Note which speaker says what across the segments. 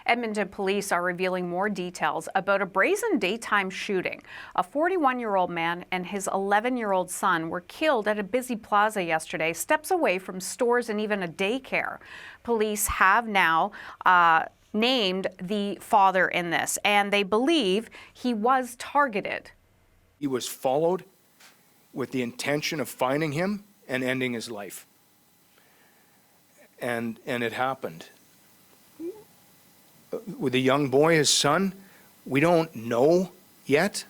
Speaker 1: Edmonton police are revealing more details about a brazen daytime shooting. A 41-year-old man and his 11-year-old son were killed at a busy plaza yesterday, steps away from stores and even a daycare. Police have now named the father in this, and they believe he was targeted.
Speaker 2: He was followed with the intention of finding him and ending his life. And it happened. With the young boy, his son, we don't know yet.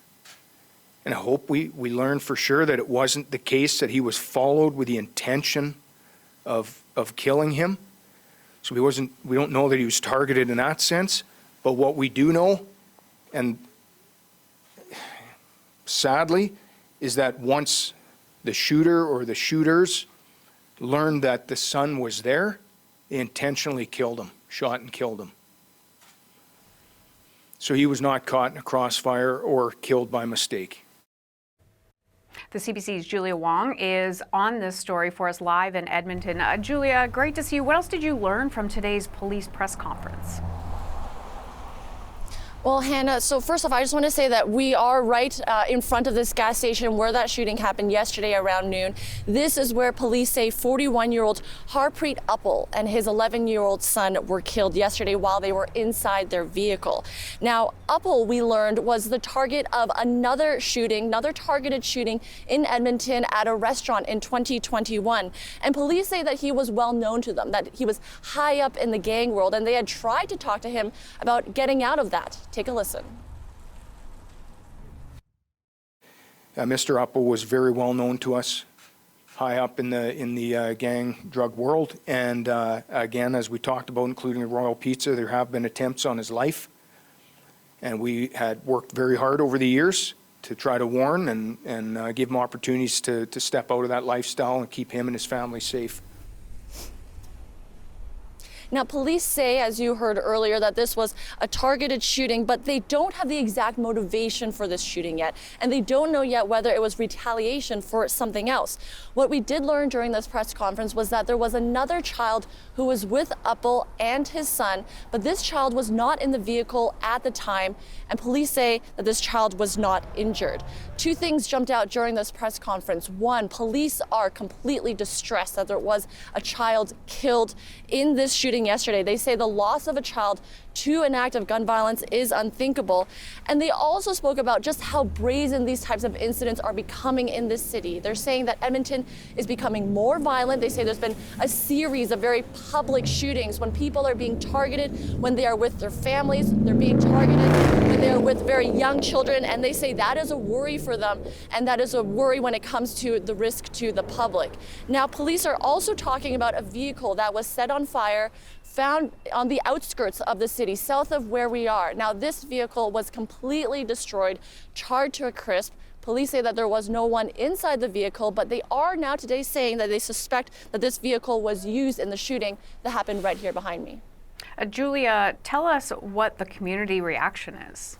Speaker 2: And I hope we learn for sure that it wasn't the case that he was followed with the intention of killing him. So we don't know that he was targeted in that sense. But what we do know, and sadly, is that once the shooter or the shooters learned that the son was there, they intentionally killed him, shot and killed him. So he was not caught in a crossfire or killed by mistake.
Speaker 1: The CBC's Julia Wong is on this story for us live in Edmonton. Julia, great to see you. What else did you learn from today's police press conference?
Speaker 3: Well, Hannah, so first off, I just want to say that we are right in front of this gas station where that shooting happened yesterday around noon. This is where police say 41-year-old Harpreet Uppal and his 11-year-old son were killed yesterday while they were inside their vehicle. Now, Uppal, we learned, was the target of another targeted shooting in Edmonton at a restaurant in 2021. And police say that he was well known to them, that he was high up in the gang world, and they had tried to talk to him about getting out of that. Take a listen.
Speaker 2: Mr. Uppal was very well known to us, high up in the gang drug world, and again, as we talked about, including the Royal Pizza, there have been attempts on his life, and we had worked very hard over the years to try to warn and give him opportunities to step out of that lifestyle and keep him and his family safe.
Speaker 3: Now, police say, as you heard earlier, that this was a targeted shooting, but they don't have the exact motivation for this shooting yet, and they don't know yet whether it was retaliation for something else. What we did learn during this press conference was that there was another child who was with Uppal and his son, but this child was not in the vehicle at the time, and police say that this child was not injured. Two things jumped out during this press conference. One, police are completely distressed that there was a child killed in this shooting yesterday. They say the loss of a child to an act of gun violence is unthinkable. And they also spoke about just how brazen these types of incidents are becoming in this city. They're saying that Edmonton is becoming more violent. They say there's been a series of very public shootings when people are being targeted, when they are with their families, they're being targeted when they are with very young children. And they say that is a worry for them, and that is a worry when it comes to the risk to the public. Now, police are also talking about a vehicle that was set on fire, found on the outskirts of the city, south of where we are. Now, this vehicle was completely destroyed, charred to a crisp. Police say that there was no one inside the vehicle, but they are now today saying that they suspect that this vehicle was used in the shooting that happened right here behind me.
Speaker 1: Julia, tell us what the community reaction is.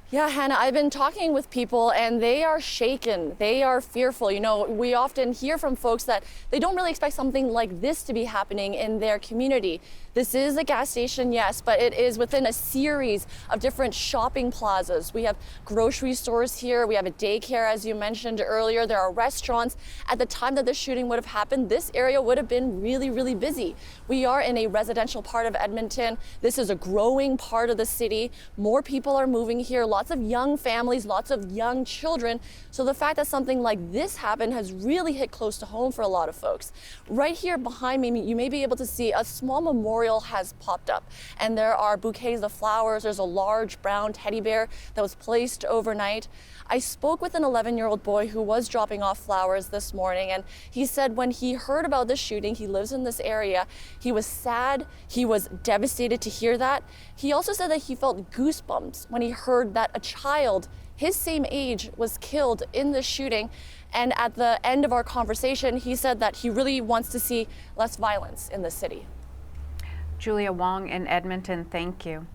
Speaker 3: Yeah, Hannah, I've been talking with people and they are shaken. They are fearful. You know, we often hear from folks that they don't really expect something like this to be happening in their community. This is a gas station, yes, but it is within a series of different shopping plazas. We have grocery stores here. We have a daycare, as you mentioned earlier. There are restaurants. At the time that this shooting would have happened, this area would have been really, really busy. We are in a residential part of Edmonton. This is a growing part of the city. More people are moving here. Lots of young families, lots of young children. So the fact that something like this happened has really hit close to home for a lot of folks. Right here behind me, you may be able to see a small memorial has popped up, and there are bouquets of flowers. There's a large brown teddy bear that was placed overnight. I spoke with an 11-year-old boy who was dropping off flowers this morning, and he said when he heard about this shooting, he lives in this area, he was sad, he was devastated to hear that. He also said that he felt goosebumps when he heard that a child his same age was killed in this shooting. And at the end of our conversation, he said that he really wants to see less violence in the city.
Speaker 1: Julia Wong in Edmonton, thank you.